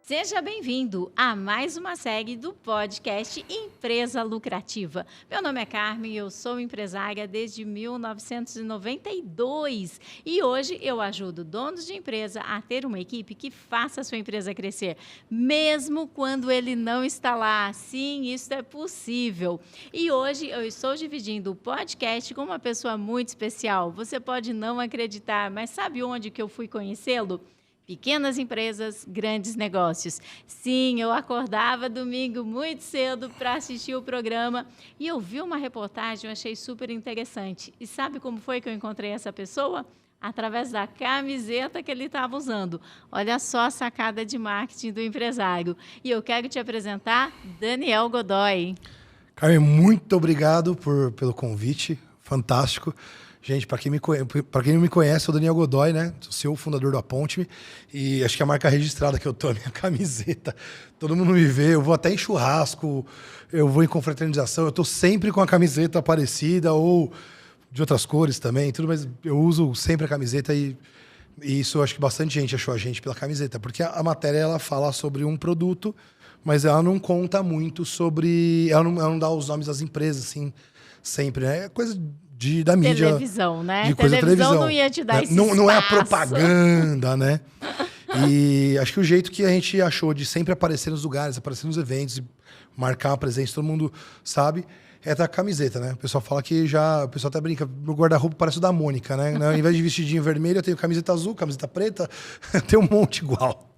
Seja bem-vindo a mais uma série do podcast Empresa Lucrativa. Meu nome é Carmen e eu sou empresária desde 1992 e hoje eu ajudo donos de empresa a ter uma equipe que faça a sua empresa crescer, mesmo quando ele não está lá. Sim, isso é possível. E hoje eu estou dividindo o podcast com uma pessoa muito especial. Você pode não acreditar, mas sabe onde que eu fui conhecê-lo? Pequenas empresas, grandes negócios. Sim, eu acordava domingo muito cedo para assistir o programa e eu vi uma reportagem, eu achei super interessante. E sabe como foi que eu encontrei essa pessoa? Através da camiseta que ele estava usando. Olha só a sacada de marketing do empresário. E eu quero te apresentar Daniel Godoy. Carmen, muito obrigado pelo convite, fantástico. Gente, para quem não me conhece, eu sou o Daniel Godoy, né? Sou o fundador do Aponte-me e acho que a marca registrada que eu tô, a minha camiseta, todo mundo me vê, eu vou até em churrasco, eu vou em confraternização, eu tô sempre com a camiseta parecida ou de outras cores também, tudo, mas eu uso sempre a camiseta e isso eu acho que bastante gente achou a gente pela camiseta, porque a matéria ela fala sobre um produto, mas ela não conta muito sobre, ela não dá os nomes das empresas, assim, sempre, né? É coisa da mídia. Televisão, né? De coisa televisão não ia te dar né? esse Não é a espaço. propaganda, né? E acho que o jeito que a gente achou de sempre aparecer nos lugares, aparecer nos eventos, marcar a presença, todo mundo sabe, é da camiseta, né? O pessoal fala que o pessoal até brinca, meu guarda-roupa parece o da Mônica, né? Ao invés de vestidinho vermelho, eu tenho camiseta azul, camiseta preta, eu tenho um monte igual.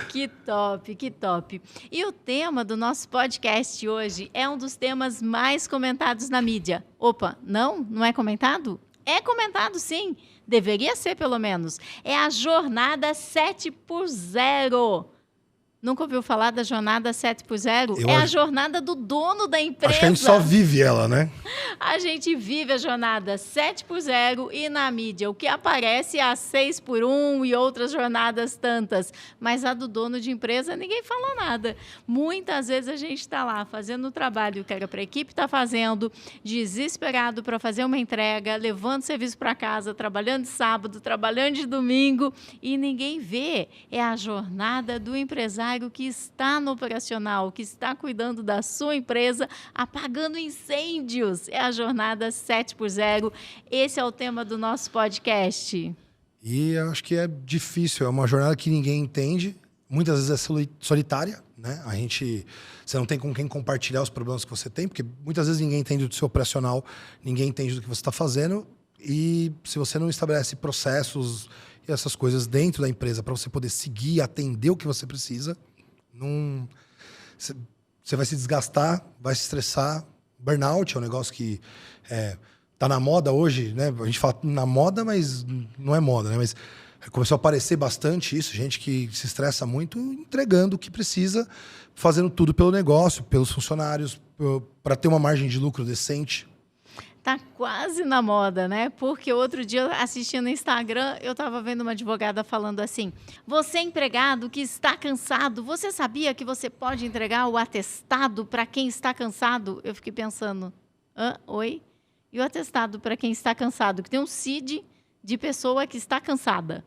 Que top, que top. E o tema do nosso podcast hoje é um dos temas mais comentados na mídia. Opa, não é comentado? É comentado, sim. Deveria ser, pelo menos. É a jornada 7x0. Nunca ouviu falar da jornada 7x0? A jornada do dono da empresa. Acho que a gente só vive ela, né? A gente vive a jornada 7x0 e na mídia o que aparece é a 6x1 e outras jornadas tantas. Mas a do dono de empresa ninguém fala nada. Muitas vezes a gente está lá fazendo o trabalho que era para a equipe estar fazendo, desesperado para fazer uma entrega, levando serviço para casa, trabalhando de sábado, trabalhando de domingo e ninguém vê. É a jornada do empresário que está no operacional, que está cuidando da sua empresa, apagando incêndios. É a jornada 7x0. Esse é o tema do nosso podcast. E eu acho que é difícil, é uma jornada que ninguém entende, muitas vezes é solitária, né? Você não tem com quem compartilhar os problemas que você tem, porque muitas vezes ninguém entende do seu operacional, ninguém entende do que você está fazendo, e se você não estabelece processos e essas coisas dentro da empresa para você poder seguir, atender o que você precisa, você vai se desgastar, vai se estressar. Burnout é um negócio que tá na moda hoje, né? A gente fala na moda, mas não é moda, né? Mas começou a aparecer bastante isso, gente que se estressa muito entregando o que precisa, fazendo tudo pelo negócio, pelos funcionários, para ter uma margem de lucro decente. Tá quase na moda, né? Porque outro dia, assistindo no Instagram, eu estava vendo uma advogada falando assim: você empregado que está cansado, você sabia que você pode entregar o atestado para quem está cansado? Eu fiquei pensando, oi? E o atestado para quem está cansado? Que tem um CID de pessoa que está cansada.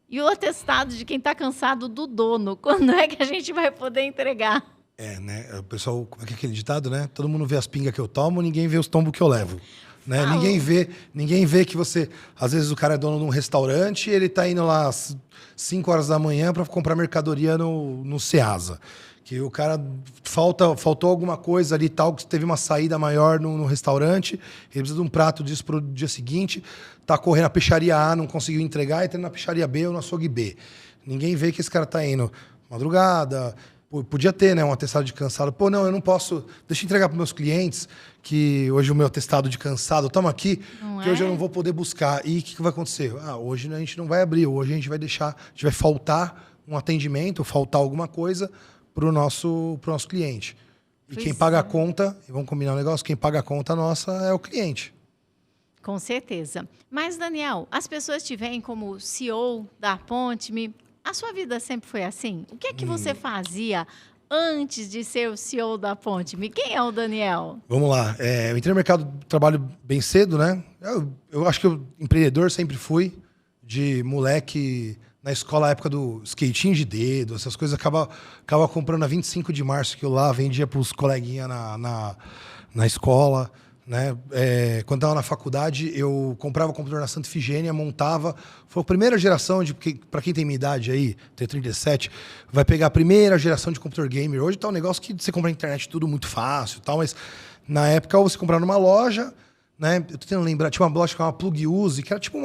E o atestado de quem está cansado do dono. Quando é que a gente vai poder entregar? Né? O pessoal, como é que é aquele ditado, né? Todo mundo vê as pingas que eu tomo, ninguém vê os tombos que eu levo. Né? Ninguém vê que você... Às vezes o cara é dono de um restaurante e ele tá indo lá às 5 horas da manhã para comprar mercadoria no Ceasa. Que o cara... Faltou alguma coisa ali tal, que teve uma saída maior no restaurante, ele precisa de um prato disso pro dia seguinte, tá correndo na peixaria A, não conseguiu entregar, e tá indo na peixaria B ou no açougue B. Ninguém vê que esse cara tá indo madrugada... Podia ter, né, um atestado de cansado. Não, eu não posso... Deixa eu entregar para meus clientes que hoje o meu atestado de cansado... Toma aqui, que hoje eu não vou poder buscar. E o que vai acontecer? Hoje a gente não vai abrir. Hoje a gente vai deixar... A gente vai faltar um atendimento, faltar alguma coisa para o nosso cliente. E quem paga a conta... E vamos combinar um negócio? Quem paga a conta nossa é o cliente. Com certeza. Mas, Daniel, as pessoas te veem como CEO da Aponte-me. A sua vida sempre foi assim? O que é que você fazia antes de ser o CEO da Aponte-me? Quem é o Daniel? Vamos lá. Eu entrei no mercado de trabalho bem cedo, né? Eu acho que eu empreendedor sempre fui. De moleque na escola, a época do skatinho de dedo, essas coisas, acaba comprando a 25 de março, que eu lá vendia para os coleguinhas na escola. Né? Quando estava na faculdade, eu comprava o computador na Santa Ifigênia, montava. Foi a primeira geração, para quem tem minha idade aí, tem 37, vai pegar a primeira geração de computador gamer. Hoje tá um negócio que você compra na internet tudo muito fácil, tal, mas na época você comprava numa loja, né? Eu tô tentando lembrar, tinha uma loja que era uma Plug Use, que era tipo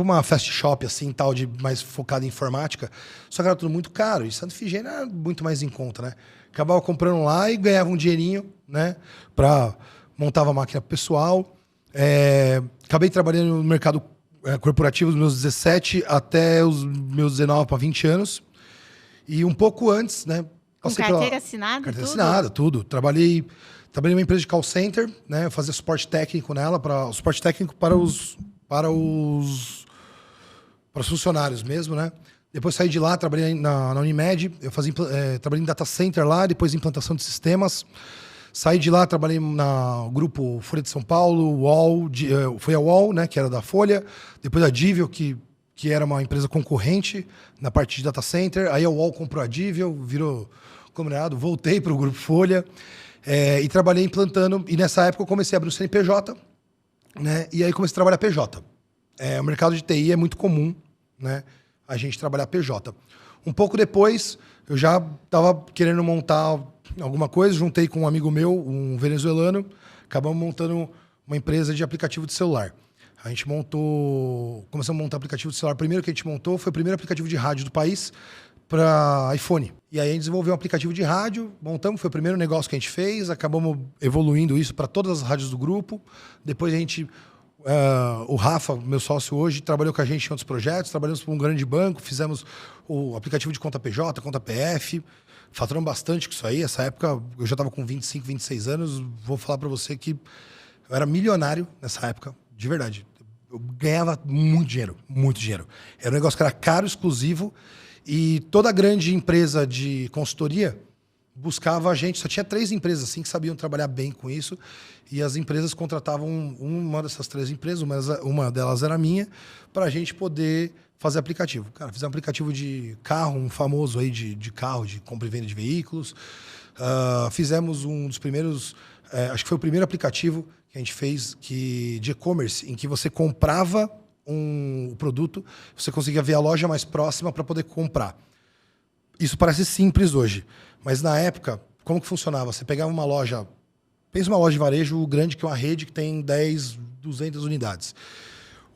uma fast shop, assim, tal, mais focada em informática. Só que era tudo muito caro. E Santa Ifigênia era muito mais em conta, né? Acabava comprando lá e ganhava um dinheirinho, né? Montava a máquina pessoal. Acabei trabalhando no mercado corporativo dos meus 17 até os meus 19 para 20 anos. E um pouco antes, né? Com carteira assinada? Carteira assinada, tudo. Trabalhei numa empresa de call center, né? Eu fazia suporte técnico nela, suporte técnico para os funcionários mesmo, né? Depois saí de lá, trabalhei na Unimed, trabalhei em data center lá, depois implantação de sistemas. Saí de lá, trabalhei no grupo Folha de São Paulo, UOL, foi a UOL, né, que era da Folha, depois a Divel, que era uma empresa concorrente na parte de data center, aí a UOL comprou a Divel, virou conglomerado, voltei para o grupo Folha e trabalhei implantando, e nessa época eu comecei a abrir o CNPJ, né, e aí comecei a trabalhar PJ. O mercado de TI é muito comum, né, a gente trabalhar PJ. Um pouco depois, eu já estava querendo montar alguma coisa, juntei com um amigo meu, um venezuelano, acabamos montando uma empresa de aplicativo de celular. A gente começamos a montar aplicativo de celular. O primeiro que a gente montou foi o primeiro aplicativo de rádio do país para iPhone. E aí a gente desenvolveu um aplicativo de rádio, montamos, foi o primeiro negócio que a gente fez, acabamos evoluindo isso para todas as rádios do grupo. Depois a gente... o Rafa, meu sócio hoje, trabalhou com a gente em outros projetos, trabalhamos para um grande banco, fizemos o aplicativo de conta PJ, conta PF, faturamos bastante com isso aí. Essa época, eu já estava com 25, 26 anos, vou falar para você que eu era milionário nessa época, de verdade. Eu ganhava muito dinheiro, muito dinheiro. Era um negócio que era caro, exclusivo, e toda grande empresa de consultoria buscava a gente, só tinha 3 empresas assim que sabiam trabalhar bem com isso, e as empresas contratavam uma dessas 3 empresas, uma delas era minha, para a gente poder fazer aplicativo. Cara, fiz um aplicativo de carro, um famoso aí de carro, de compra e venda de veículos. Fizemos um dos primeiros, acho que foi o primeiro aplicativo que a gente fez de e-commerce, em que você comprava um produto, você conseguia ver a loja mais próxima para poder comprar. Isso parece simples hoje, mas na época, como que funcionava? Você pegava uma loja, pensa uma loja de varejo grande, que é uma rede que tem 10, 200 unidades.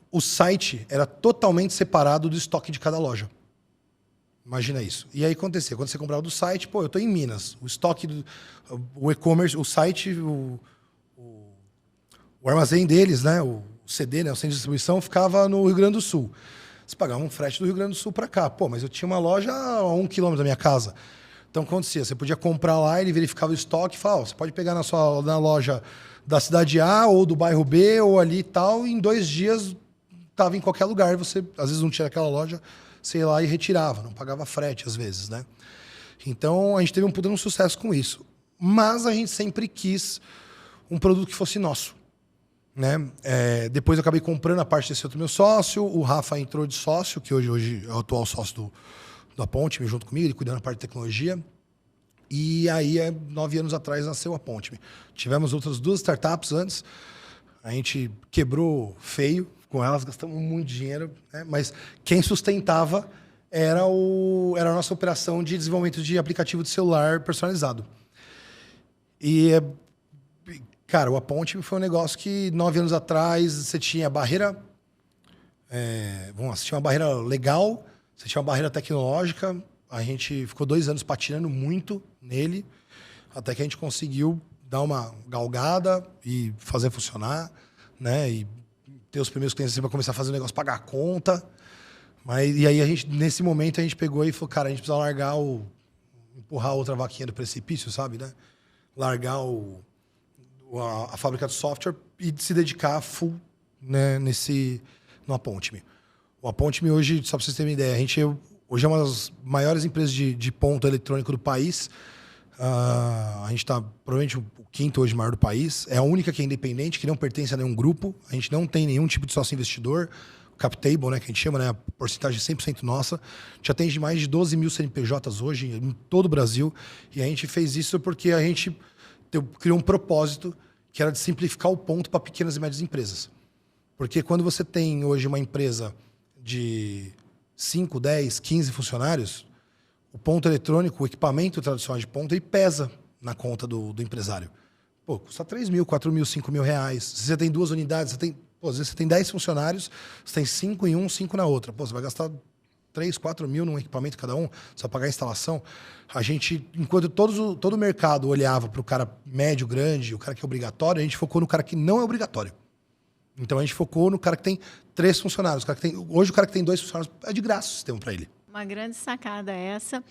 O site era totalmente separado do estoque de cada loja. Imagina isso. E aí acontecia, quando você comprava do site, eu estou em Minas, o estoque, o e-commerce, o site, o armazém deles, né, o CD, né, o centro de distribuição, ficava no Rio Grande do Sul. Você pagava um frete do Rio Grande do Sul para cá. Mas eu tinha uma loja a 1 quilômetro da minha casa. Então, acontecia, você podia comprar lá, ele verificava o estoque e falava, você pode pegar na loja da cidade A ou do bairro B ou ali e tal, e em 2 dias estava em qualquer lugar. Você, às vezes, não tinha aquela loja, você ia lá e retirava, não pagava frete, às vezes, né? Então, a gente teve um sucesso com isso. Mas a gente sempre quis um produto que fosse nosso, né? Depois eu acabei comprando a parte desse outro meu sócio, o Rafa entrou de sócio, que hoje é o atual sócio da Ponte, junto comigo, ele cuidando da parte de tecnologia. E aí, 9 anos atrás, nasceu a Ponte. Tivemos outras 2 startups antes. A gente quebrou feio com elas, gastamos muito dinheiro, né? Mas quem sustentava era a nossa operação de desenvolvimento de aplicativo de celular personalizado. E, cara, o A Ponte foi um negócio que 9 anos atrás você tinha barreira... você tinha uma barreira legal, você tinha uma barreira tecnológica. A gente ficou 2 anos patinando muito nele, até que a gente conseguiu dar uma galgada e fazer funcionar, né? E ter os primeiros clientes para começar a fazer o negócio, pagar a conta. E aí, nesse momento, a gente pegou e falou, cara, a gente precisa largar empurrar outra vaquinha do precipício, sabe, né? Largar a fábrica de software e se dedicar full, né, no Aponte-me. O Aponte-me hoje, só para vocês terem uma ideia, hoje é uma das maiores empresas de ponto eletrônico do país. A gente está provavelmente o 5º hoje maior do país. É a única que é independente, que não pertence a nenhum grupo. A gente não tem nenhum tipo de sócio investidor. cap table, né, que a gente chama, né, a porcentagem 100% nossa. A gente atende mais de 12 mil CNPJs hoje em todo o Brasil. E a gente fez isso porque a gente criou um propósito que era de simplificar o ponto para pequenas e médias empresas. Porque quando você tem hoje uma empresa de 5, 10, 15 funcionários, o ponto eletrônico, o equipamento tradicional de ponto, ele pesa na conta do empresário. Pô, custa 3 mil, 4 mil, 5 mil reais. Se você tem 2 unidades, às vezes você tem 10 funcionários, você tem 5 em um, 5 na outra. Pô, você vai gastar 3, 4 mil num equipamento cada um, você vai pagar a instalação. A gente, enquanto todo o mercado olhava para o cara médio, grande, o cara que é obrigatório, a gente focou no cara que não é obrigatório. Então a gente focou no cara que tem 3 funcionários. Hoje o cara que tem 2 funcionários é de graça o sistema para ele. Uma grande sacada essa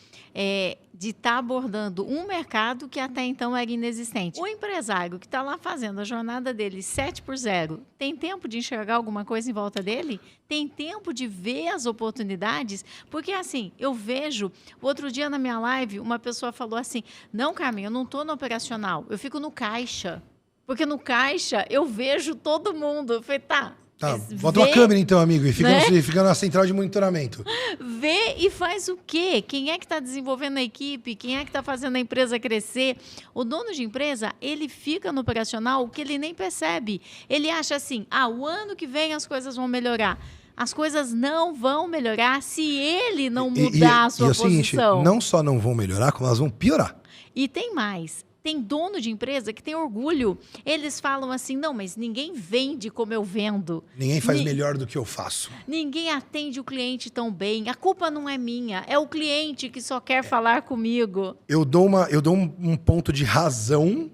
de estar abordando um mercado que até então era inexistente. O empresário que está lá fazendo a jornada dele 7x0, tem tempo de enxergar alguma coisa em volta dele? Tem tempo de ver as oportunidades? Porque, assim, eu vejo... Outro dia na minha live, uma pessoa falou assim, não, Carmen, eu não estou no operacional, eu fico no caixa. Porque no caixa eu vejo todo mundo. Eu falei, tá... Tá, bota uma câmera então, amigo, e fica na central de monitoramento. Vê e faz o quê? Quem é que está desenvolvendo a equipe? Quem é que está fazendo a empresa crescer? O dono de empresa, ele fica no operacional que ele nem percebe. Ele acha assim, o ano que vem as coisas vão melhorar. As coisas não vão melhorar se ele não mudar a sua posição. E é o seguinte, não só não vão melhorar, como elas vão piorar. E tem mais. Tem dono de empresa que tem orgulho. Eles falam assim, não, mas ninguém vende como eu vendo. Ninguém faz melhor do que eu faço. Ninguém atende o cliente tão bem. A culpa não é minha, é o cliente que só quer falar comigo. Eu dou um ponto de razão...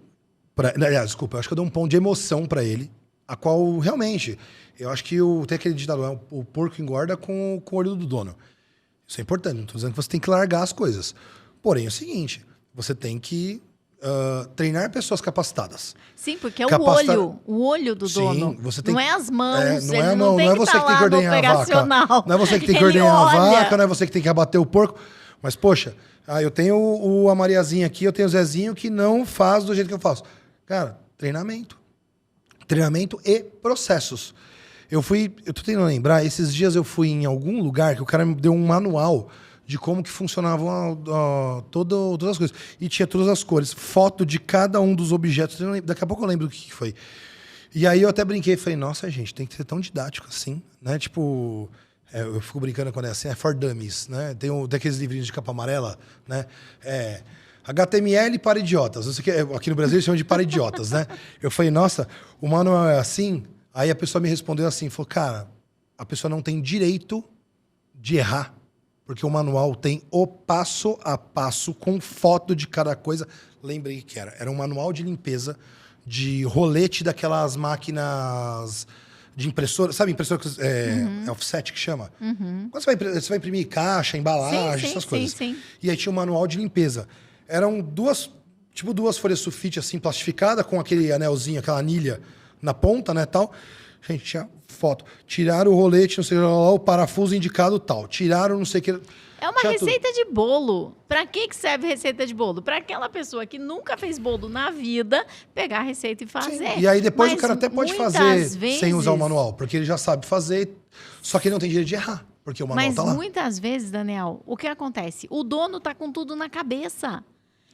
Aliás, desculpa, eu acho que eu dou um ponto de emoção para ele, a qual, realmente, eu acho que tem aquele ditado, o porco engorda com o olho do dono. Isso é importante, não estou dizendo que você tem que largar as coisas. Porém, é o seguinte, você tem que... treinar pessoas capacitadas. Sim, porque é o olho do dono. Sim, você tem não é as mãos, não é a mão, não é você que tem que ordenhar a vaca. Não é você que tem que ordenhar a vaca, não é você que tem que abater o porco. Mas, poxa, eu tenho a Mariazinha aqui, eu tenho o Zezinho que não faz do jeito que eu faço. Cara, treinamento. Treinamento e processos. Eu tô tentando lembrar, esses dias eu fui em algum lugar que o cara me deu um manual de como que funcionavam todas as coisas. E tinha todas as cores, foto de cada um dos objetos. Daqui a pouco eu lembro o que foi. E aí eu até brinquei e falei, nossa, gente, tem que ser tão didático assim, né? Tipo, eu fico brincando quando é assim, for dummies, né? Tem daqueles livrinhos de capa amarela, né? HTML para idiotas. Aqui no Brasil eles chamam de para idiotas, né? Eu falei, nossa, o manual é assim? Aí a pessoa me respondeu assim, falou, cara, a pessoa não tem direito de errar. Porque o manual tem o passo a passo com foto de cada coisa. Lembrei que era um manual de limpeza de rolete daquelas máquinas de impressora. Sabe impressora offset que chama? Uhum. Quando você vai imprimir caixa, embalagem, essas coisas. Sim. E aí tinha um manual de limpeza. Eram duas folhas sulfite assim, plastificada com aquele anelzinho, aquela anilha na ponta, né, tal. Gente, tinha foto. Tiraram o rolete, não sei lá, o parafuso indicado tal. Tiraram não sei o que... É uma receita de bolo. Para que serve receita de bolo? Para aquela pessoa que nunca fez bolo na vida, pegar a receita e fazer. Sim. E aí depois o cara até pode fazer sem usar o manual, porque ele já sabe fazer, só que ele não tem direito de errar, porque o manual tá lá. Mas muitas vezes, Daniel, o que acontece? O dono tá com tudo na cabeça.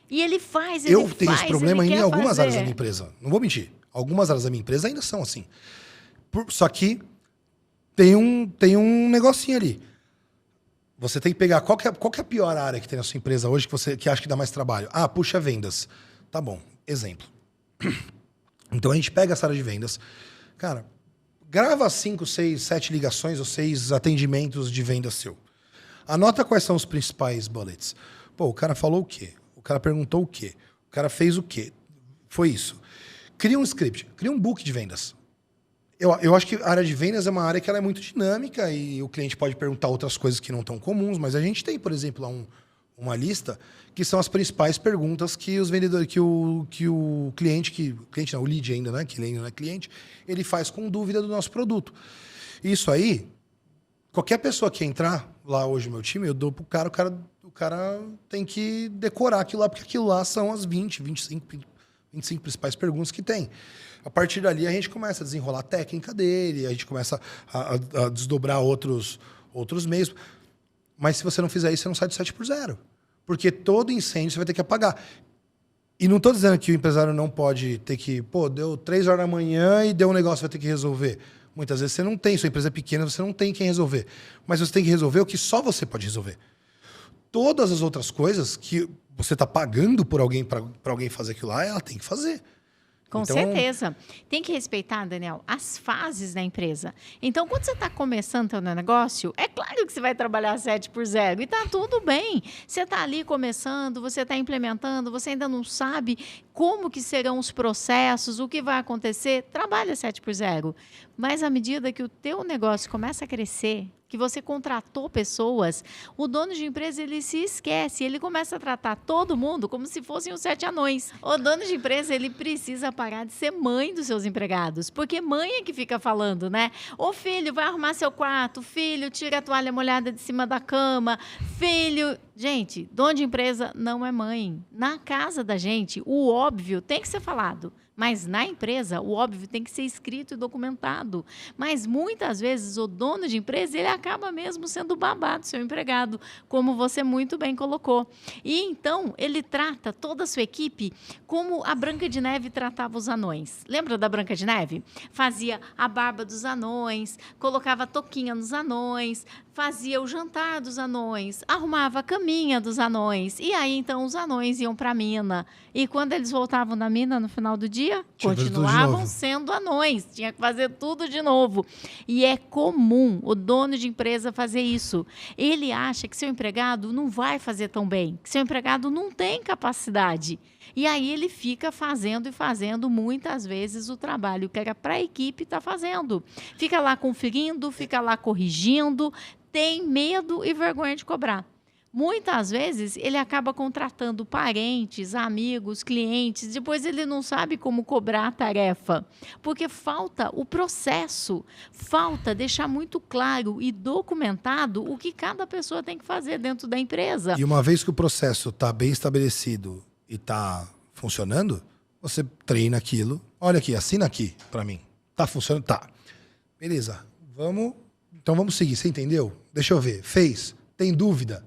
E ele faz, Eu tenho esse problema ainda em algumas áreas da minha empresa. Não vou mentir. Algumas áreas da minha empresa ainda são assim. Só que tem um negocinho ali. Você tem que pegar qual que é a pior área que tem na sua empresa hoje que acha que dá mais trabalho. Puxa vendas. Tá bom, exemplo. Então a gente pega essa área de vendas. Cara, grava 5, 6, 7 ligações ou 6 atendimentos de venda seu. Anota quais são os principais bullets. Pô, o cara falou o quê? O cara perguntou o quê? O cara fez o quê? Foi isso. Cria um script, cria um book de vendas. Eu acho que a área de vendas é uma área que ela é muito dinâmica e o cliente pode perguntar outras coisas que não estão comuns, mas a gente tem, por exemplo, lá uma lista que são as principais perguntas que os vendedores, que o cliente não, o lead ainda, né? Que ele ainda não é cliente, ele faz com dúvida do nosso produto. Isso aí, qualquer pessoa que entrar lá hoje no meu time, eu dou pro cara, o cara tem que decorar aquilo lá, porque aquilo lá são as 20, 25 25 principais perguntas que tem. A partir dali, a gente começa a desenrolar a técnica dele, a gente começa a desdobrar outros meios. Mas se você não fizer isso, você não sai do 7x0. Porque todo incêndio você vai ter que apagar. E não estou dizendo que o empresário não pode ter que... Pô, deu 3 horas da manhã e deu um negócio, vai ter que resolver. Muitas vezes você não tem, sua empresa é pequena, você não tem quem resolver. Mas você tem que resolver o que só você pode resolver. Todas as outras coisas que você está pagando por alguém para alguém fazer aquilo lá, ela tem que fazer. Com Então, certeza. Tem que respeitar, Daniel, as fases da empresa. Então, quando você está começando o seu negócio, é claro que você vai trabalhar 7x0 e está tudo bem. Você está ali começando, você está implementando, você ainda não sabe como que serão os processos, o que vai acontecer, trabalha 7x0. Mas à medida que o teu negócio começa a crescer, que você contratou pessoas, o dono de empresa ele se esquece, ele começa a tratar todo mundo como se fossem os 7 anões. O dono de empresa ele precisa parar de ser mãe dos seus empregados, porque mãe é que fica falando, né? Ô filho, vai arrumar seu quarto, filho, tira a toalha molhada de cima da cama, filho... Gente, dono de empresa não é mãe. Na casa da gente, o óbvio tem que ser falado. Mas na empresa, o óbvio tem que ser escrito e documentado. Mas muitas vezes o dono de empresa, ele acaba mesmo sendo babado, seu empregado, como você muito bem colocou. E então, ele trata toda a sua equipe como a Branca de Neve tratava os anões. Lembra da Branca de Neve? Fazia a barba dos anões, colocava a touquinha nos anões, fazia o jantar dos anões, arrumava a caminha dos anões. E aí, então, os anões iam para a mina. E quando eles voltavam na mina, no final do dia, continuavam sendo anões. Tinha que fazer tudo de novo. E é comum o dono de empresa fazer isso. Ele acha que seu empregado não vai fazer tão bem, que seu empregado não tem capacidade. E aí ele fica fazendo e fazendo muitas vezes o trabalho que era para a equipe estar fazendo. Fica lá conferindo, fica lá corrigindo, tem medo e vergonha de cobrar. Muitas vezes ele acaba contratando parentes, amigos, clientes, depois ele não sabe como cobrar a tarefa, porque falta o processo, falta deixar muito claro e documentado o que cada pessoa tem que fazer dentro da empresa. E uma vez que o processo está bem estabelecido e está funcionando, você treina aquilo. Olha aqui, assina aqui para mim. Tá funcionando? Tá. Beleza. Então vamos seguir. Você entendeu? Deixa eu ver. Fez? Tem dúvida?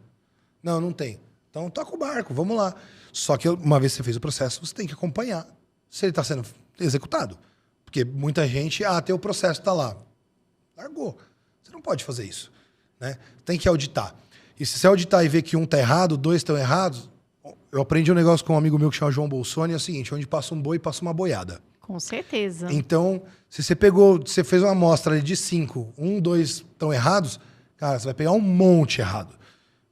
Não, não tem. Então toca o barco, vamos lá. Só que uma vez que você fez o processo, você tem que acompanhar se ele está sendo executado. Porque muita gente, tem o processo, está lá. Largou. Você não pode fazer isso. Né? Tem que auditar. E se você auditar e ver que um está errado, 2 estão errados... Eu aprendi um negócio com um amigo meu que chama João Bolsoni, é o seguinte, onde passa um boi, passa uma boiada. Com certeza. Então, se você fez uma amostra ali de 5, 1, 2 estão errados, cara, você vai pegar um monte errado.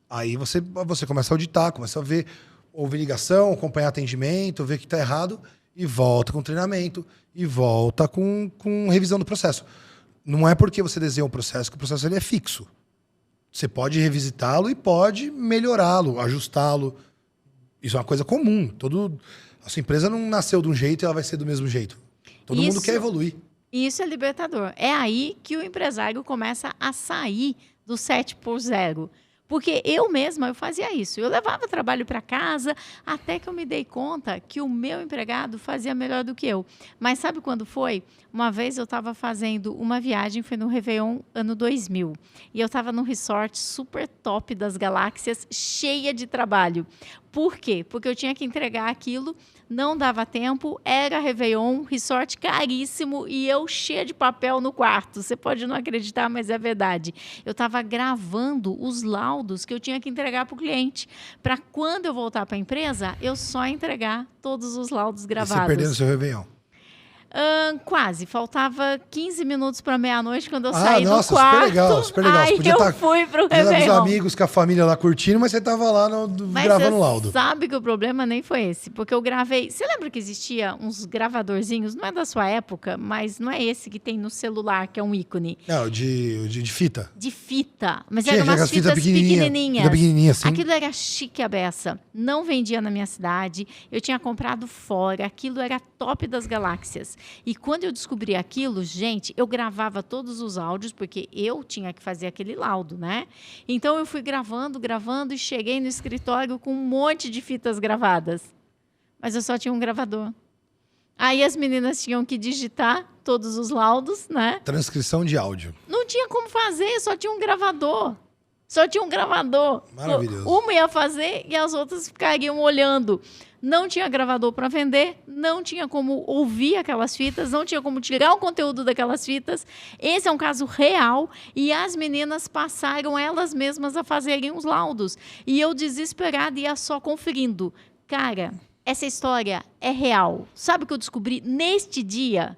Aí você começa a auditar, começa a ver, ouvir ligação, acompanhar atendimento, ver que está errado, e volta com treinamento, e volta com revisão do processo. Não é porque você desenha um processo que o processo ele é fixo. Você pode revisitá-lo e pode melhorá-lo, ajustá-lo. Isso é uma coisa comum. A sua empresa não nasceu de um jeito e ela vai ser do mesmo jeito. Todo mundo quer evoluir. Isso é libertador. É aí que o empresário começa a sair do 7x0. Porque eu mesma, eu fazia isso. Eu levava trabalho para casa até que eu me dei conta que o meu empregado fazia melhor do que eu. Mas sabe quando foi? Uma vez eu estava fazendo uma viagem, foi no Réveillon ano 2000. E eu estava num resort super top das galáxias, cheia de trabalho. Por quê? Porque eu tinha que entregar aquilo, não dava tempo, era Réveillon, resort caríssimo e eu cheia de papel no quarto. Você pode não acreditar, mas é verdade. Eu estava gravando os laudos que eu tinha que entregar para o cliente, para quando eu voltar para a empresa, eu só entregar todos os laudos gravados. E você perdendo seu Réveillon? Quase. Faltava 15 minutos para meia-noite quando eu saí do quarto. Super legal, super legal. Aí eu fui pro Réveillon. Com os amigos, com a família lá curtindo, mas você estava lá gravando o laudo. Sabe que o problema nem foi esse, porque eu gravei... Você lembra que existia uns gravadorzinhos, não é da sua época, mas não é esse que tem no celular, que é um ícone. Não, de fita. De fita. Mas eram umas fitas pequenininhas. Fita pequenininha, assim. Aquilo era chique a beça. Não vendia na minha cidade. Eu tinha comprado fora. Aquilo era top das galáxias. E quando eu descobri aquilo, gente, eu gravava todos os áudios, porque eu tinha que fazer aquele laudo, né? Então, eu fui gravando e cheguei no escritório com um monte de fitas gravadas. Mas eu só tinha um gravador. Aí as meninas tinham que digitar todos os laudos, né? Transcrição de áudio. Não tinha como fazer, só tinha um gravador. Só tinha um gravador. Maravilhoso. Uma ia fazer e as outras ficariam olhando. Não tinha gravador para vender, não tinha como ouvir aquelas fitas, não tinha como tirar o conteúdo daquelas fitas. Esse é um caso real e as meninas passaram elas mesmas a fazerem os laudos. E eu, desesperada, ia só conferindo. Cara, essa história é real. Sabe o que eu descobri neste dia?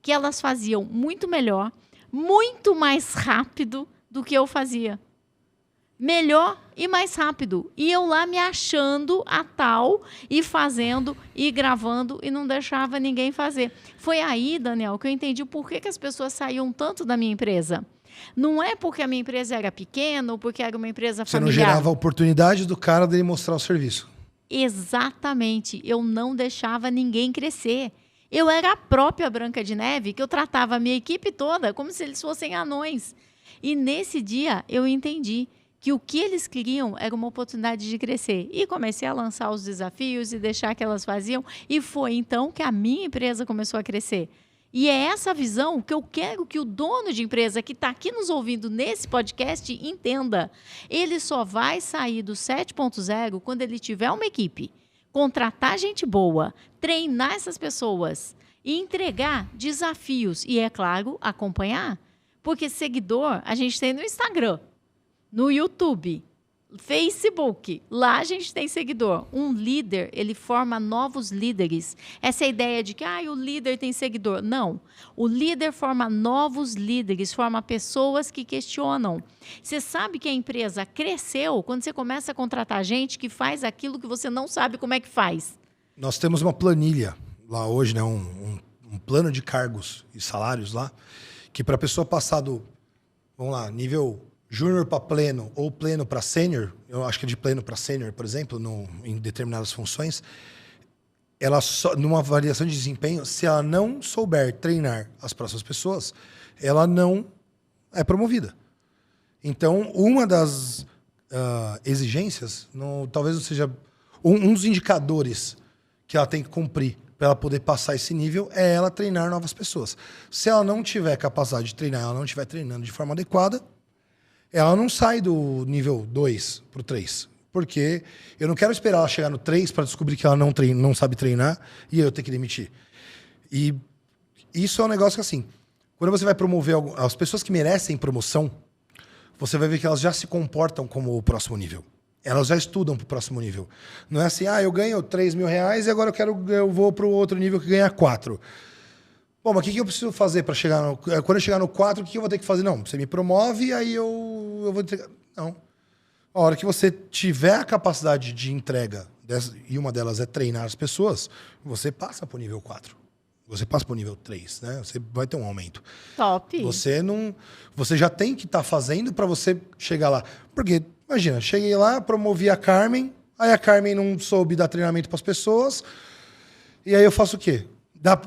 Que elas faziam muito melhor, muito mais rápido do que eu fazia. Melhor e mais rápido. E eu lá me achando a tal, e fazendo, e gravando, e não deixava ninguém fazer. Foi aí, Daniel, que eu entendi por que as pessoas saíam tanto da minha empresa. Não é porque a minha empresa era pequena ou porque era uma empresa familiar. Você não gerava a oportunidade do cara dele mostrar o serviço. Exatamente. Eu não deixava ninguém crescer. Eu era a própria Branca de Neve, que eu tratava a minha equipe toda como se eles fossem anões. E nesse dia eu entendi que o que eles queriam era uma oportunidade de crescer. E comecei a lançar os desafios e deixar que elas faziam. E foi então que a minha empresa começou a crescer. E é essa visão que eu quero que o dono de empresa que está aqui nos ouvindo nesse podcast entenda. Ele só vai sair do 7.0 quando ele tiver uma equipe, contratar gente boa, treinar essas pessoas e entregar desafios. E, é claro, acompanhar. Porque seguidor a gente tem no Instagram, no YouTube, Facebook, lá a gente tem seguidor. Um líder, ele forma novos líderes. Essa é a ideia de que o líder tem seguidor. Não, o líder forma novos líderes, forma pessoas que questionam. Você sabe que a empresa cresceu quando você começa a contratar gente que faz aquilo que você não sabe como é que faz. Nós temos uma planilha lá hoje, né? Um plano de cargos e salários lá, que para a pessoa passar do, vamos lá, nível júnior para pleno ou pleno para sênior, eu acho que é de pleno para sênior, por exemplo, em determinadas funções, ela só, numa avaliação de desempenho, se ela não souber treinar as próximas pessoas, ela não é promovida. Então, uma das exigências, talvez não seja um dos indicadores que ela tem que cumprir para ela poder passar esse nível, é ela treinar novas pessoas. Se ela não tiver capacidade de treinar, ela não estiver treinando de forma adequada, ela não sai do nível 2 para o 3. Porque eu não quero esperar ela chegar no 3 para descobrir que ela não sabe treinar e eu ter que demitir. E isso é um negócio que, assim, quando você vai promover as pessoas que merecem promoção, você vai ver que elas já se comportam como o próximo nível. Elas já estudam para o próximo nível. Não é assim, eu ganho 3 mil reais e agora eu vou para o outro nível que ganha 4. Bom, mas o que eu preciso fazer para chegar no... Quando eu chegar no 4, o que eu vou ter que fazer? Não, você me promove e aí eu vou entregar. Não. A hora que você tiver a capacidade de entrega, e uma delas é treinar as pessoas, você passa para o nível 4. Você passa para o nível 3, né? Você vai ter um aumento. Top. Você já tem que estar fazendo para você chegar lá. Porque, imagina, cheguei lá, promovi a Carmen, aí a Carmen não soube dar treinamento para as pessoas, e aí eu faço o quê?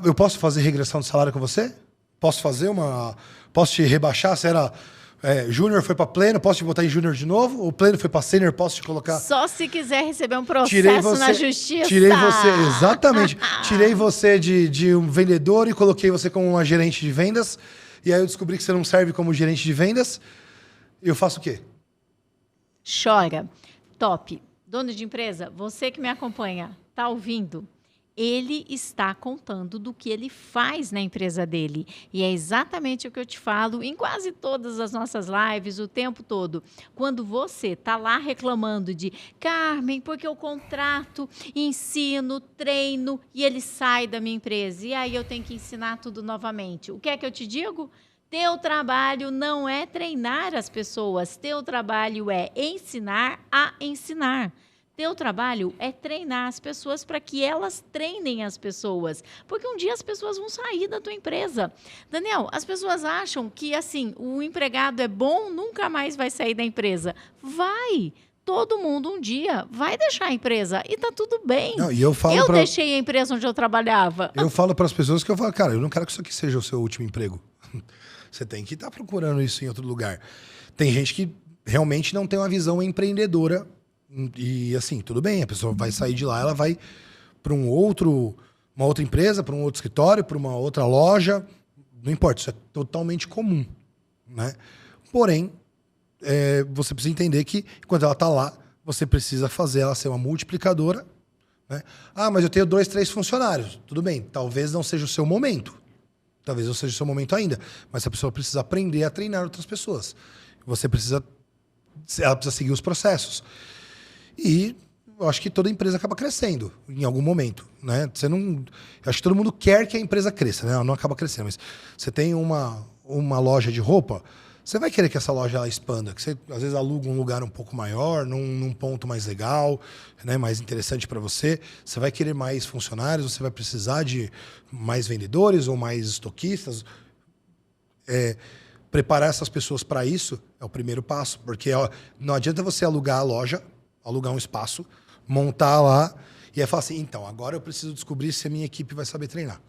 Eu posso fazer regressão de salário com você? Posso te rebaixar? Se era júnior foi para pleno, posso te botar em júnior de novo? O pleno foi para sênior, posso te colocar... Só se quiser receber um processo na justiça. Tirei você, exatamente. Tirei você de um vendedor e coloquei você como uma gerente de vendas. E aí eu descobri que você não serve como gerente de vendas. E eu faço o quê? Chora. Top. Dono de empresa, você que me acompanha, tá ouvindo? Ele está contando do que ele faz na empresa dele. E é exatamente o que eu te falo em quase todas as nossas lives, o tempo todo. Quando você está lá reclamando de Carmen, porque eu contrato, ensino, treino e ele sai da minha empresa. E aí eu tenho que ensinar tudo novamente. O que é que eu te digo? Teu trabalho não é treinar as pessoas. Teu trabalho é ensinar a ensinar. Teu trabalho é treinar as pessoas para que elas treinem as pessoas. Porque um dia as pessoas vão sair da tua empresa. Daniel, as pessoas acham que assim, o empregado é bom, nunca mais vai sair da empresa. Vai! Todo mundo um dia vai deixar a empresa e tá tudo bem. Não, e deixei a empresa onde eu trabalhava. Eu falo para as pessoas que cara, eu não quero que isso aqui seja o seu último emprego. Você tem que estar procurando isso em outro lugar. Tem gente que realmente não tem uma visão empreendedora. E assim, tudo bem, a pessoa vai sair de lá, ela vai para uma uma outra empresa, para um outro escritório, para uma outra loja, não importa, isso é totalmente comum, né? Porém, você precisa entender que, quando ela está lá, você precisa fazer ela ser uma multiplicadora, né? Ah, mas eu tenho 2, 3 funcionários. Tudo bem, talvez não seja o seu momento. Talvez não seja o seu momento ainda. Mas a pessoa precisa aprender a treinar outras pessoas. Ela precisa seguir os processos. E eu acho que toda empresa acaba crescendo em algum momento, né? Eu acho que todo mundo quer que a empresa cresça, né? Ela não acaba crescendo, mas você tem uma loja de roupa, você vai querer que essa loja ela expanda, que você às vezes aluga um lugar um pouco maior, num ponto mais legal, né? Mais interessante para você. Você vai querer mais funcionários, você vai precisar de mais vendedores ou mais estoquistas. Preparar essas pessoas para isso é o primeiro passo, porque não adianta você alugar a loja, alugar um espaço, montar lá e aí falar assim, então, agora eu preciso descobrir se a minha equipe vai saber treinar.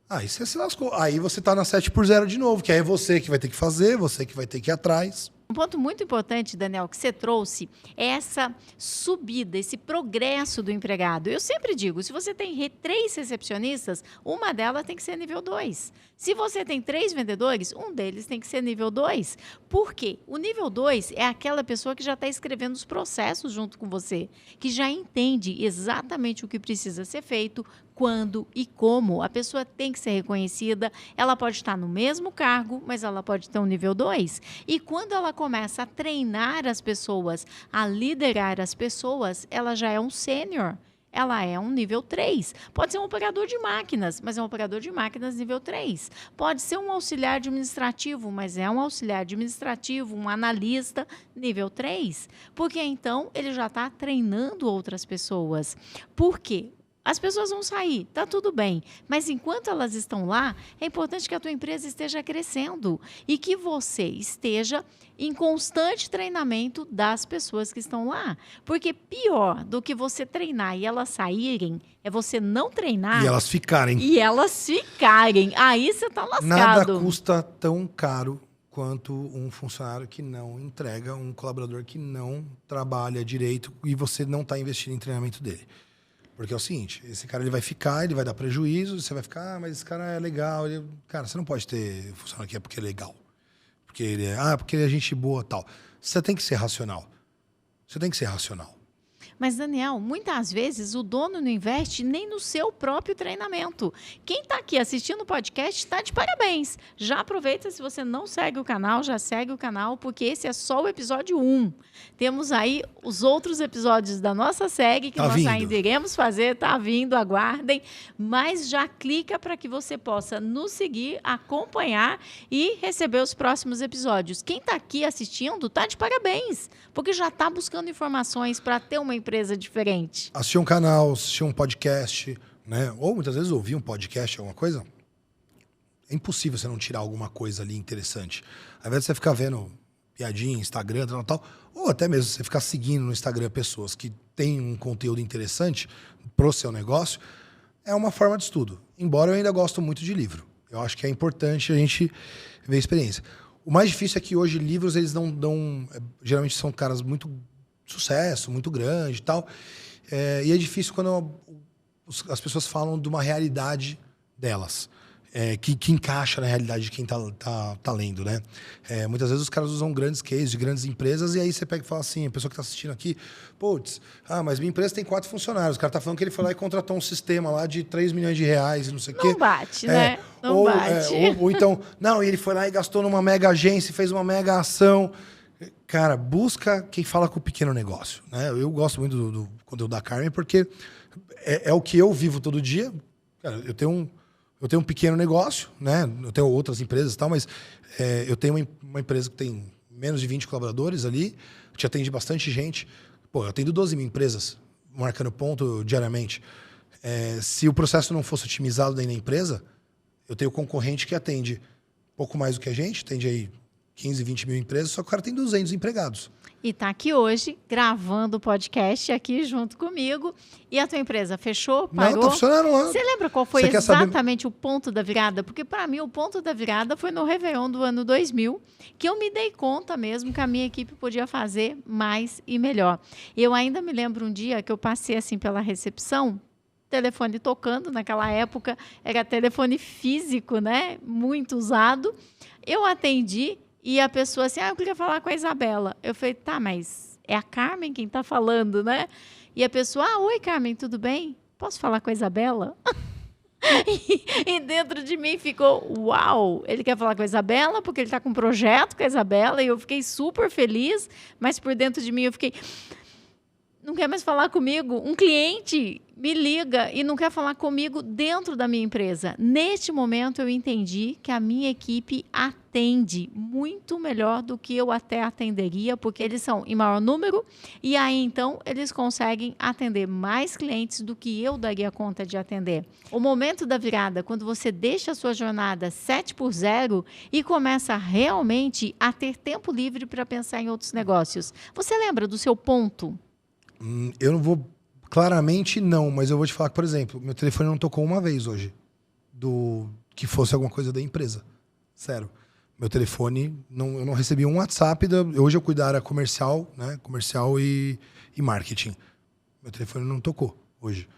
Aí você se lascou. Aí você tá na 7x0 de novo, que aí é você que vai ter que fazer, você que vai ter que ir atrás. Um ponto muito importante, Daniel, que você trouxe é essa subida, esse progresso do empregado. Eu sempre digo, se você tem 3 recepcionistas, uma delas tem que ser nível 2. Se você tem 3 vendedores, um deles tem que ser nível 2. Por quê? O nível 2 é aquela pessoa que já está escrevendo os processos junto com você, que já entende exatamente o que precisa ser feito, quando e como. A pessoa tem que ser reconhecida, ela pode estar no mesmo cargo, mas ela pode ter um nível 2. E quando ela começa a treinar as pessoas, a liderar as pessoas, ela já é um sênior. Ela é um nível 3. Pode ser um operador de máquinas, mas é um operador de máquinas nível 3. Pode ser um auxiliar administrativo, mas é um auxiliar administrativo, um analista nível 3. Porque então ele já está treinando outras pessoas. Por quê? As pessoas vão sair, tá tudo bem, mas enquanto elas estão lá, é importante que a tua empresa esteja crescendo e que você esteja em constante treinamento das pessoas que estão lá. Porque pior do que você treinar e elas saírem, é você não treinar... E elas ficarem. Aí você tá lascado. Nada custa tão caro quanto um funcionário que não entrega, um colaborador que não trabalha direito e você não está investindo em treinamento dele. Porque é o seguinte, esse cara ele vai ficar, ele vai dar prejuízo, você vai ficar, mas esse cara é legal. Cara, você não pode ter funcionário que é porque é legal. Porque porque ele é gente boa e tal. Você tem que ser racional. Mas, Daniel, muitas vezes o dono não investe nem no seu próprio treinamento. Quem está aqui assistindo o podcast está de parabéns. Já aproveita, se você não segue o canal, já segue o canal, porque esse é só o episódio 1. Temos aí os outros episódios da nossa série que nós ainda iremos fazer. Tá vindo, aguardem. Mas já clica para que você possa nos seguir, acompanhar e receber os próximos episódios. Quem está aqui assistindo está de parabéns, porque já está buscando informações para ter uma empresa diferente. Assistir um canal, assistir um podcast, né? Ou muitas vezes ouvir um podcast, alguma coisa. É impossível você não tirar alguma coisa ali interessante. Ao invés de você ficar vendo piadinha, Instagram, tal, ou até mesmo você ficar seguindo no Instagram pessoas que têm um conteúdo interessante pro seu negócio, é uma forma de estudo. Embora eu ainda gosto muito de livro. Eu acho que é importante a gente ver a experiência. O mais difícil é que hoje livros, eles não dão... Geralmente são caras muito sucesso, muito grande e tal. E é difícil quando as pessoas falam de uma realidade delas. Que encaixa na realidade de quem tá lendo, né? Muitas vezes os caras usam grandes cases de grandes empresas e aí você pega e fala assim, a pessoa que está assistindo aqui, putz, mas minha empresa tem 4 funcionários. O cara tá falando que ele foi lá e contratou um sistema lá de 3 milhões de reais e não sei o quê. Não bate, né? Não bate. Ou então, não, ele foi lá e gastou numa mega agência, fez uma mega ação. Cara, busca quem fala com o pequeno negócio, né? Eu gosto muito do conteúdo da Carmen porque é o que eu vivo todo dia. Cara, eu tenho um pequeno negócio, né? Eu tenho outras empresas e tal, mas eu tenho uma empresa que tem menos de 20 colaboradores ali, que atende bastante gente. Pô, eu atendo 12 mil empresas, marcando ponto diariamente. Se o processo não fosse otimizado dentro da empresa, eu tenho concorrente que atende pouco mais do que a gente, atende aí 15, 20 mil empresas, só que o cara tem 200 empregados. E está aqui hoje, gravando o podcast aqui junto comigo. E a tua empresa fechou? Parou? Não, tá funcionando lá. Você lembra qual foi exatamente o ponto da virada? Porque, para mim, o ponto da virada foi no Réveillon do ano 2000, que eu me dei conta mesmo que a minha equipe podia fazer mais e melhor. Eu ainda me lembro um dia que eu passei assim pela recepção telefone tocando, naquela época era telefone físico, né? Muito usado. Eu atendi e a pessoa assim, eu queria falar com a Isabela. Eu falei, tá, mas é a Carmen quem tá falando, né? E a pessoa, oi, Carmen, tudo bem? Posso falar com a Isabela? E dentro de mim ficou, uau, ele quer falar com a Isabela porque ele está com um projeto com a Isabela e eu fiquei super feliz, mas por dentro de mim eu fiquei, não quer mais falar comigo? Um cliente me liga e não quer falar comigo dentro da minha empresa. Neste momento eu entendi que a minha equipe atende muito melhor do que eu até atenderia, porque eles são em maior número e aí então eles conseguem atender mais clientes do que eu daria conta de atender. O momento da virada, quando você deixa a sua jornada 7x0 e começa realmente a ter tempo livre para pensar em outros negócios. Você lembra do seu ponto? Eu não vou... Claramente não, mas eu vou te falar que, por exemplo, meu telefone não tocou uma vez hoje. Que fosse alguma coisa da empresa. Sério. Meu telefone, eu não recebi um WhatsApp. Hoje eu cuido da área comercial, né? Comercial e marketing. Meu telefone não tocou hoje.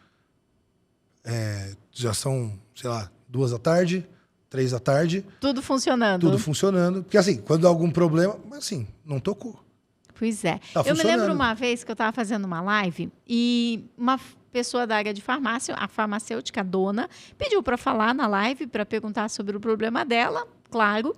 Já são, sei lá, 2 da tarde, 3 da tarde. Tudo funcionando. Tudo funcionando. Porque assim, quando dá algum problema, mas assim, não tocou. Pois é. Tá eu me lembro uma vez que eu estava fazendo uma live e uma pessoa da área de farmácia, a farmacêutica dona, pediu para falar na live, para perguntar sobre o problema dela, claro.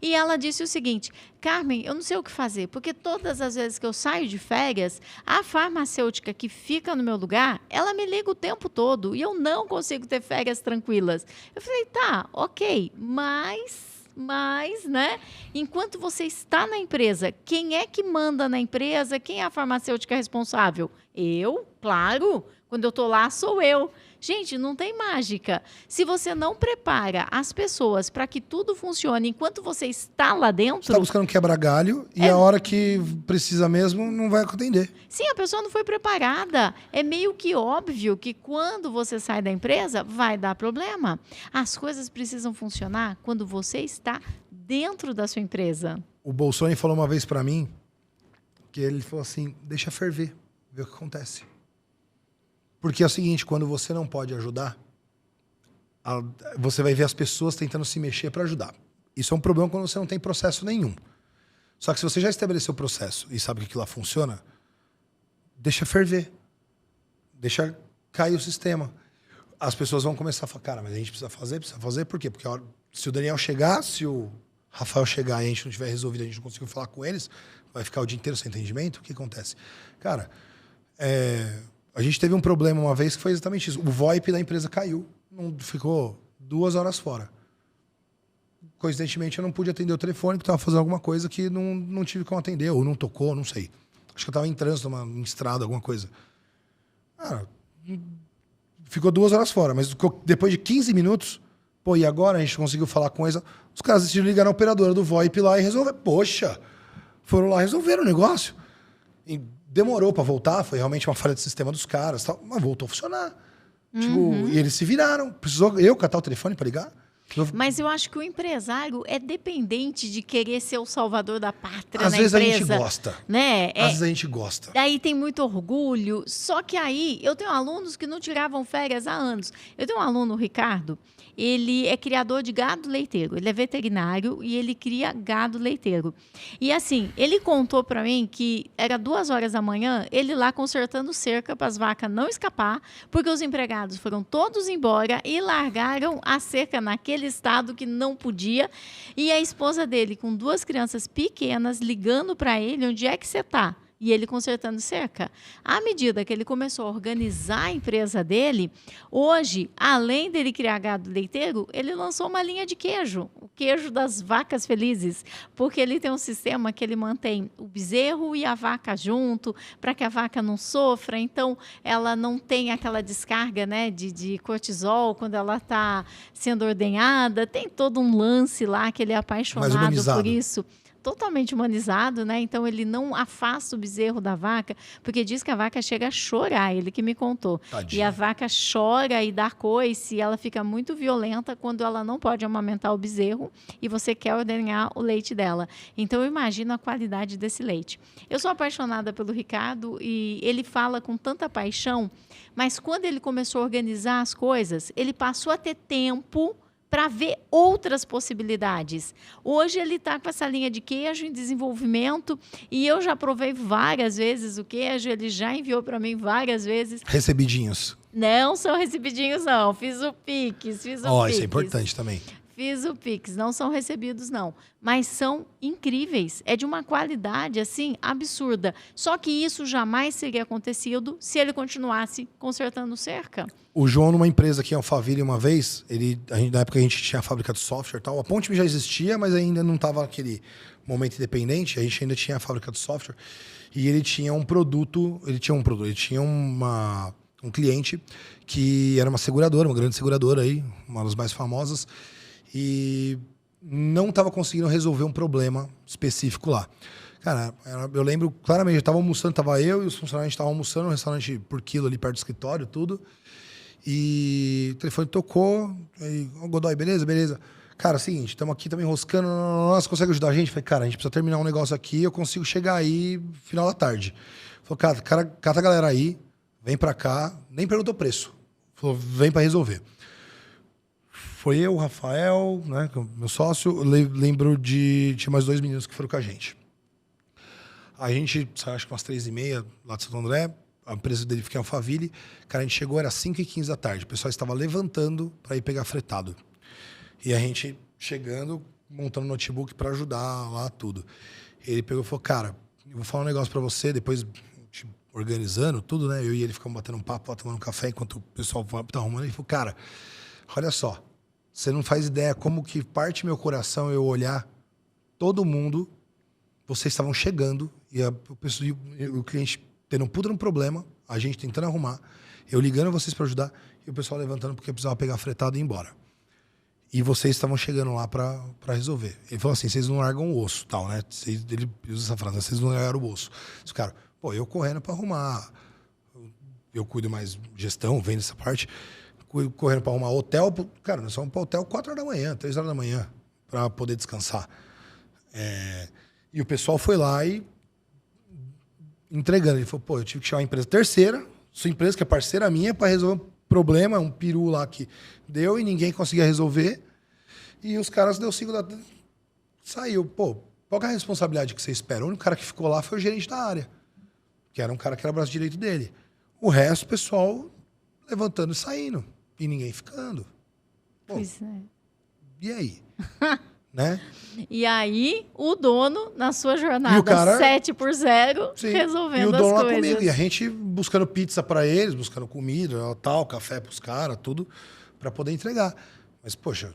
E ela disse o seguinte, Carmen, eu não sei o que fazer, porque todas as vezes que eu saio de férias, a farmacêutica que fica no meu lugar, ela me liga o tempo todo e eu não consigo ter férias tranquilas. Eu falei, tá, ok, mas, né, enquanto você está na empresa, quem é que manda na empresa? Quem é a farmacêutica responsável? Eu, claro. Quando eu estou lá, sou eu. Gente, não tem mágica. Se você não prepara as pessoas para que tudo funcione enquanto você está lá dentro... Você está buscando quebrar galho e a hora que precisa mesmo não vai atender. Sim, a pessoa não foi preparada. É meio que óbvio que quando você sai da empresa, vai dar problema. As coisas precisam funcionar quando você está dentro da sua empresa. O Bolsonaro falou uma vez para mim que ele falou assim, deixa ferver, ver o que acontece. Porque é o seguinte, quando você não pode ajudar, você vai ver as pessoas tentando se mexer para ajudar. Isso é um problema quando você não tem processo nenhum. Só que se você já estabeleceu o processo e sabe que aquilo lá funciona, deixa ferver. Deixa cair o sistema. As pessoas vão começar a falar, cara, mas a gente precisa fazer. Por quê? Porque se o Daniel chegar, se o Rafael chegar e a gente não tiver resolvido, a gente não conseguiu falar com eles, vai ficar o dia inteiro sem entendimento, o que acontece? Cara, a gente teve um problema uma vez que foi exatamente isso. O VoIP da empresa caiu, ficou 2 horas fora. Coincidentemente, eu não pude atender o telefone, porque estava fazendo alguma coisa que não tive como atender, ou não tocou, não sei. Acho que eu estava em trânsito, em estrada, alguma coisa. Cara, ficou 2 horas fora, mas depois de 15 minutos, e agora a gente conseguiu falar com eles. Os caras decidiram ligar na operadora do VoIP lá e resolver. Poxa, foram lá e resolveram o negócio. E demorou para voltar, foi realmente uma falha de sistema dos caras, tal, mas voltou a funcionar. Tipo, e eles se viraram. Precisou eu catar o telefone para ligar? Mas eu acho que o empresário é dependente de querer ser o salvador da pátria Às na vezes empresa. A gente gosta. Né? Às vezes a gente gosta. Aí tem muito orgulho. Só que aí, eu tenho alunos que não tiravam férias há anos. Eu tenho um aluno, o Ricardo, ele é criador de gado leiteiro. Ele é veterinário e ele cria gado leiteiro. E assim, ele contou para mim que era 2 horas da manhã, ele lá consertando cerca para as vacas não escapar, porque os empregados foram todos embora e largaram a cerca naquele estado que não podia. E a esposa dele, com 2 crianças pequenas, ligando para ele, onde é que você está? E ele consertando cerca. À medida que ele começou a organizar a empresa dele, hoje, além dele criar gado leiteiro, ele lançou uma linha de queijo, o queijo das vacas felizes, porque ele tem um sistema que ele mantém o bezerro e a vaca junto, para que a vaca não sofra, então ela não tem aquela descarga, né, de cortisol quando ela está sendo ordenhada. Tem todo um lance lá que ele é apaixonado por isso. totalmente humanizado, né? Então ele não afasta o bezerro da vaca, porque diz que a vaca chega a chorar, ele que me contou. Tadinha. E a vaca chora e dá coice, e ela fica muito violenta quando ela não pode amamentar o bezerro e você quer ordenhar o leite dela. Então eu imagino a qualidade desse leite. Eu sou apaixonada pelo Ricardo e ele fala com tanta paixão, mas quando ele começou a organizar as coisas, ele passou a ter tempo para ver outras possibilidades. Hoje ele está com essa linha de queijo em desenvolvimento e eu já provei várias vezes o queijo, ele já enviou para mim várias vezes. Recebidinhos. Não são recebidinhos, não. Fiz o Pix, Ó, isso é importante também. Fiz o Pix, não são recebidos, não. Mas são incríveis. É de uma qualidade, assim, absurda. Só que isso jamais teria acontecido se ele continuasse consertando cerca. O João, numa empresa aqui em Alphaville, uma vez, na época a gente tinha a fábrica de software e tal, a Ponte já existia, mas ainda não estava naquele momento independente, a gente ainda tinha a fábrica de software, e ele tinha um cliente que era uma seguradora, uma grande seguradora aí, uma das mais famosas, e não estava conseguindo resolver um problema específico lá. Cara, eu lembro claramente, eu estava almoçando, estava eu e os funcionários estavam almoçando no restaurante por quilo ali perto do escritório, tudo. E o telefone tocou, aí, Godoy, beleza, beleza. Cara, seguinte, estamos aqui também enroscando, você consegue ajudar a gente? Falei, cara, a gente precisa terminar um negócio aqui, eu consigo chegar aí final da tarde. Falei, cara, cata a galera aí, vem pra cá, nem perguntou o preço. Falou, vem pra resolver. Foi eu, o Rafael, né, meu sócio, lembro tinha mais 2 meninos que foram com a gente. A gente saiu, acho que umas 3h30 lá de Santo André, a empresa dele fica em Alphaville. Cara, a gente chegou, era 5h15 da tarde. O pessoal estava levantando para ir pegar fretado. E a gente chegando, montando notebook para ajudar lá, tudo. Ele pegou e falou, cara, eu vou falar um negócio para você, depois organizando tudo, né? Eu e ele ficamos batendo um papo lá, tomando um café, enquanto o pessoal tá arrumando. Ele falou, cara, olha só, você não faz ideia como que parte meu coração eu olhar todo mundo, vocês estavam chegando, e o cliente tendo um puta no problema, a gente tentando arrumar, eu ligando a vocês para ajudar, e o pessoal levantando porque precisava pegar fretado e ir embora. E vocês estavam chegando lá para resolver. Ele falou assim, vocês não largam o osso, tal, né? Ele usa essa frase, vocês não largaram o osso. Os caras, pô, eu correndo para arrumar, eu cuido mais gestão, vendo essa parte, correndo para arrumar hotel, cara, nós vamos para hotel 4 horas da manhã, 3 horas da manhã, para poder descansar. E o pessoal foi lá e entregando. Ele falou, pô, eu tive que chamar a empresa terceira, sua empresa que é parceira minha, para resolver um problema, um peru lá que deu e ninguém conseguia resolver. E os caras deu 5 da tarde. Saiu. Pô, qual que é a responsabilidade que você espera? O único cara que ficou lá foi o gerente da área, que era um cara que era o braço direito dele. O resto, o pessoal levantando e saindo. E ninguém ficando. Pô, Pois é. E aí? Né? E aí, o dono, na sua jornada E o cara, 7x0, sim, resolvendo e o as dono lá coisas. comigo. E a gente buscando pizza para eles, buscando comida, tal, café pros caras, tudo, para poder entregar. Mas, poxa,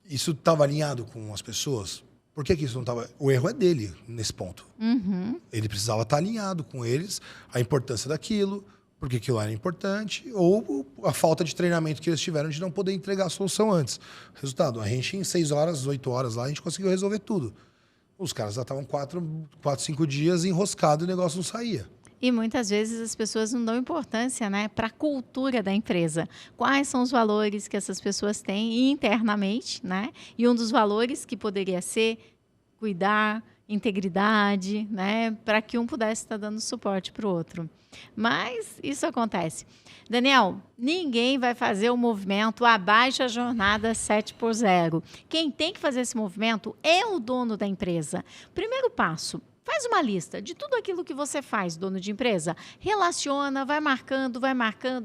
isso estava alinhado com as pessoas? Por que isso não estava? O erro é dele nesse ponto. Uhum. Ele precisava estar alinhado com eles, a importância daquilo, porque aquilo era importante, ou a falta de treinamento que eles tiveram de não poder entregar a solução antes. Resultado, a gente em 6 horas, 8 horas lá, a gente conseguiu resolver tudo. Os caras já estavam 4, 5 dias enroscados e o negócio não saía. E muitas vezes as pessoas não dão importância, né, para a cultura da empresa. Quais são os valores que essas pessoas têm internamente, né? E um dos valores que poderia ser cuidar, integridade, né, para que um pudesse estar dando suporte para o outro. Mas isso acontece. Daniel, ninguém vai fazer o movimento abaixo a jornada 7x0. Quem tem que fazer esse movimento é o dono da empresa. Primeiro passo, faz uma lista de tudo aquilo que você faz, dono de empresa. Relaciona, vai marcando.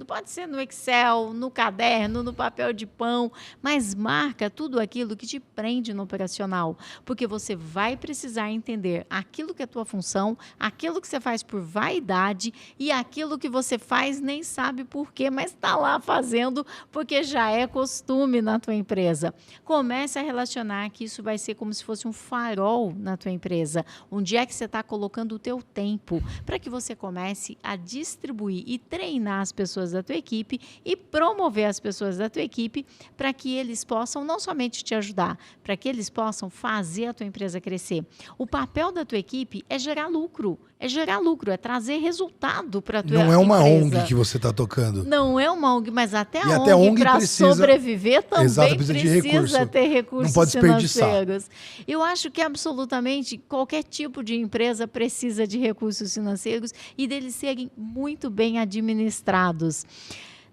Pode ser no Excel, no caderno, no papel de pão, mas marca tudo aquilo que te prende no operacional, porque você vai precisar entender aquilo que é tua função, aquilo que você faz por vaidade e aquilo que você faz nem sabe por quê, mas está lá fazendo porque já é costume na tua empresa. Comece a relacionar que isso vai ser como se fosse um farol na tua empresa. Onde é que que você está colocando o teu tempo para que você comece a distribuir e treinar as pessoas da tua equipe e promover as pessoas da tua equipe para que eles possam não somente te ajudar, para que eles possam fazer a tua empresa crescer. O papel da tua equipe é gerar lucro, é trazer resultado para a tua empresa. Não é uma ONG que você está tocando. Não é uma ONG, mas até a até ONG para sobreviver também precisa ter recursos não pode desperdiçar. financeiros. Eu acho que absolutamente qualquer tipo de empresa precisa de recursos financeiros e deles serem muito bem administrados.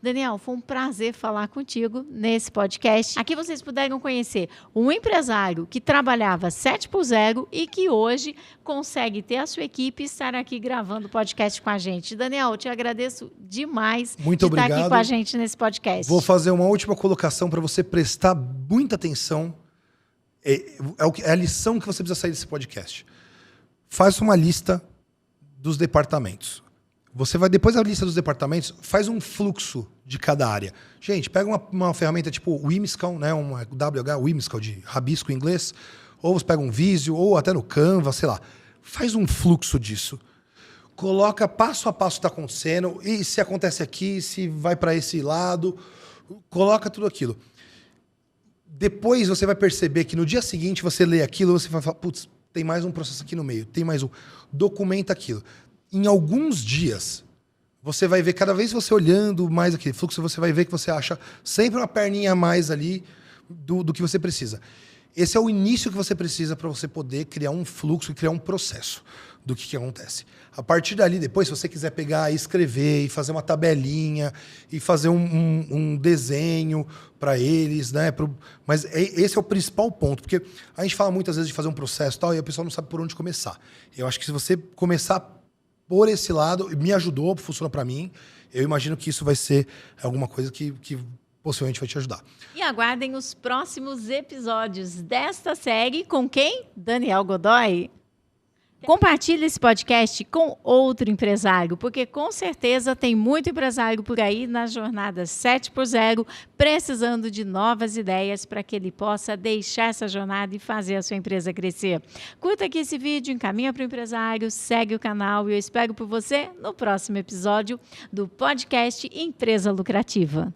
Daniel, foi um prazer falar contigo nesse podcast. Aqui vocês puderam conhecer um empresário que trabalhava 7x0 e que hoje consegue ter a sua equipe e estar aqui gravando podcast com a gente. Daniel, eu te agradeço demais Muito obrigado. Estar aqui com a gente nesse podcast. Vou fazer uma última colocação para você prestar muita atenção. É a lição que você precisa sair desse podcast. Faça uma lista dos departamentos. Você vai, depois da lista dos departamentos, faz um fluxo de cada área. Gente, pega uma ferramenta tipo o Whimsical, né? Uma WH Whimsical de rabisco em inglês, ou você pega um Visio, ou até no Canva, sei lá. Faz um fluxo disso. Coloca passo a passo o que está acontecendo, e se acontece aqui, se vai para esse lado, coloca tudo aquilo. Depois você vai perceber que no dia seguinte você lê aquilo, você vai falar, putz, tem mais um processo aqui no meio, tem mais um. Documenta aquilo. Em alguns dias, você vai ver, cada vez você olhando mais aquele fluxo, você vai ver que você acha sempre uma perninha a mais ali do que você precisa. Esse é o início que você precisa para você poder criar um fluxo e criar um processo do que acontece. A partir dali, depois, se você quiser pegar e escrever, e fazer uma tabelinha, e fazer um desenho para eles, né? Mas esse é o principal ponto, porque a gente fala muitas vezes de fazer um processo e tal, e a pessoa não sabe por onde começar. Eu acho que se você começar por esse lado, me ajudou, funciona para mim. Eu imagino que isso vai ser alguma coisa que possivelmente vai te ajudar. E aguardem os próximos episódios desta série com quem? Daniel Godoy. Compartilhe esse podcast com outro empresário, porque com certeza tem muito empresário por aí na jornada 7x0, precisando de novas ideias para que ele possa deixar essa jornada e fazer a sua empresa crescer. Curta aqui esse vídeo, encaminha para o empresário, segue o canal e eu espero por você no próximo episódio do podcast Empresa Lucrativa.